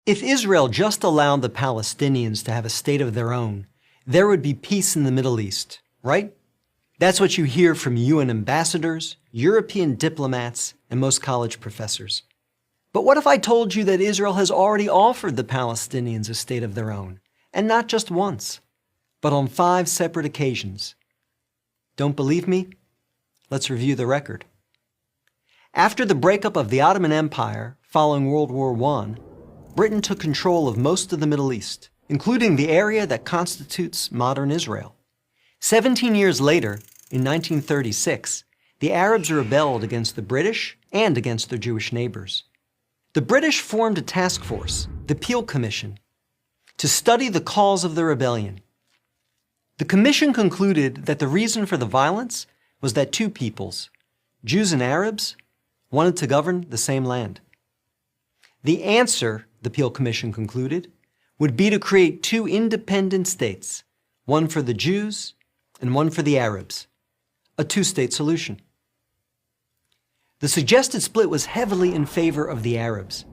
If Israel just allowed the Palestinians to have a state of their own, there would be peace in the Middle East, right? That's what you hear from UN ambassadors, European diplomats, and most college professors. But what if I told you that Israel has already offered the Palestinians a state of their own, and not just once, but on 5 separate occasions? Don't believe me? Let's review the record. After the breakup of the Ottoman Empire following World War I, Britain took control of most of the Middle East, including the area that constitutes modern Israel. 17 years later, in 1936, the Arabs rebelled against the British and against their Jewish neighbors. The British formed a task force, the Peel Commission, to study the cause of the rebellion. The commission concluded that the reason for the violence was that 2 peoples, Jews and Arabs, wanted to govern the same land. The answer, the Peel Commission concluded, would be to create 2 independent states, one for the Jews and one for the Arabs, a 2-state solution. The suggested split was heavily in favor of the Arabs.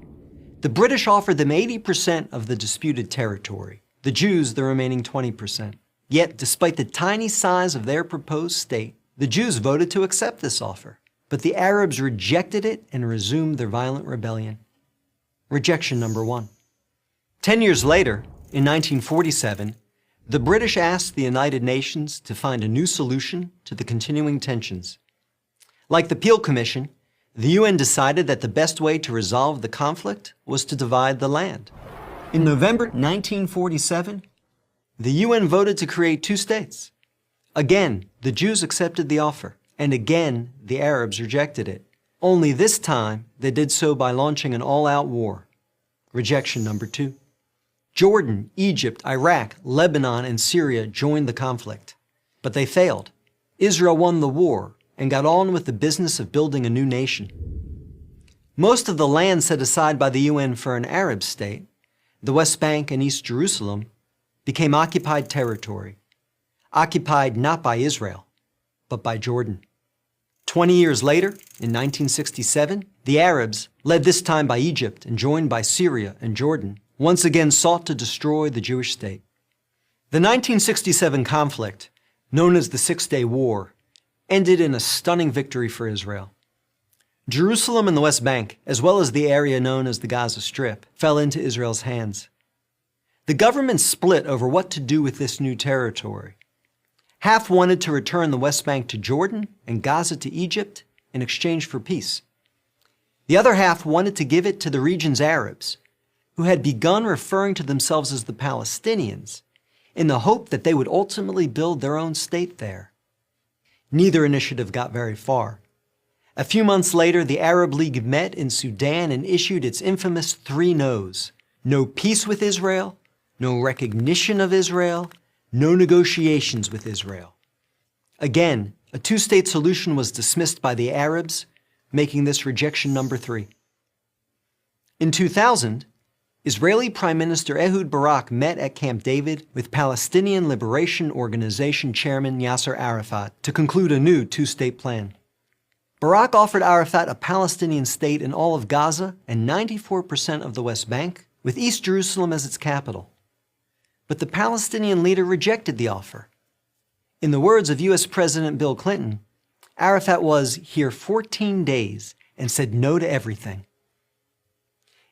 The British offered them 80% of the disputed territory, the Jews the remaining 20%. Yet, despite the tiny size of their proposed state, the Jews voted to accept this offer. But the Arabs rejected it and resumed their violent rebellion. Rejection number 1. 10 years later, in 1947, the British asked the United Nations to find a new solution to the continuing tensions. Like the Peel Commission, the UN decided that the best way to resolve the conflict was to divide the land. In November 1947, the UN voted to create 2 states. Again, the Jews accepted the offer, and again, the Arabs rejected it. Only this time, they did so by launching an all-out war. Rejection number 2. Jordan, Egypt, Iraq, Lebanon, and Syria joined the conflict. But they failed. Israel won the war and got on with the business of building a new nation. Most of the land set aside by the UN for an Arab state, the West Bank and East Jerusalem, became occupied territory, occupied not by Israel, but by Jordan. 20 years later, in 1967, the Arabs, led this time by Egypt and joined by Syria and Jordan, once again sought to destroy the Jewish state. The 1967 conflict, known as the Six-Day War, ended in a stunning victory for Israel. Jerusalem and the West Bank, as well as the area known as the Gaza Strip, fell into Israel's hands. The government split over what to do with this new territory. Half wanted to return the West Bank to Jordan and Gaza to Egypt in exchange for peace. The other half wanted to give it to the region's Arabs, who had begun referring to themselves as the Palestinians, in the hope that they would ultimately build their own state there. Neither initiative got very far. A few months later, the Arab League met in Sudan and issued its infamous 3 no's. No peace with Israel, no recognition of Israel, no negotiations with Israel. Again, a 2-state solution was dismissed by the Arabs, making this rejection number 3. In 2000, Israeli Prime Minister Ehud Barak met at Camp David with Palestinian Liberation Organization Chairman Yasser Arafat to conclude a new 2-state plan. Barak offered Arafat a Palestinian state in all of Gaza and 94% of the West Bank, with East Jerusalem as its capital. But the Palestinian leader rejected the offer. In the words of U.S. President Bill Clinton, Arafat was here 14 days and said no to everything.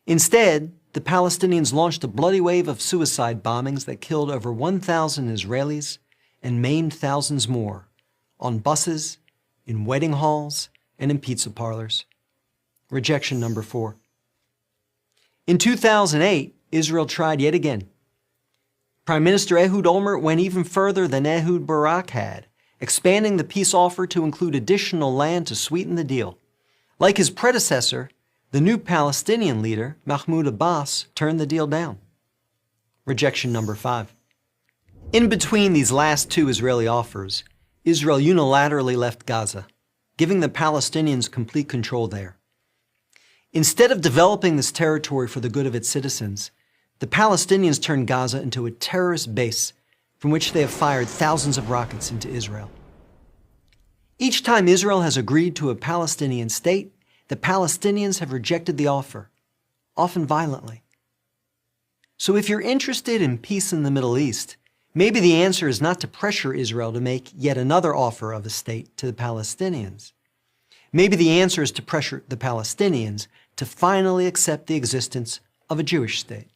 Instead, the Palestinians launched a bloody wave of suicide bombings that killed over 1,000 Israelis and maimed thousands more, on buses, in wedding halls, and in pizza parlors. Rejection number 4. In 2008, Israel tried yet again. Prime Minister Ehud Olmert went even further than Ehud Barak had, expanding the peace offer to include additional land to sweeten the deal. Like his predecessor, the new Palestinian leader, Mahmoud Abbas, turned the deal down. Rejection number 5. In between these last 2 Israeli offers, Israel unilaterally left Gaza, giving the Palestinians complete control there. Instead of developing this territory for the good of its citizens, the Palestinians turned Gaza into a terrorist base from which they have fired thousands of rockets into Israel. Each time Israel has agreed to a Palestinian state, the Palestinians have rejected the offer, often violently. So if you're interested in peace in the Middle East, maybe the answer is not to pressure Israel to make yet another offer of a state to the Palestinians. Maybe the answer is to pressure the Palestinians to finally accept the existence of a Jewish state.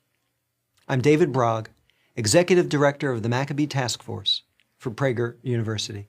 I'm David Brog, Executive Director of the Maccabee Task Force for Prager University.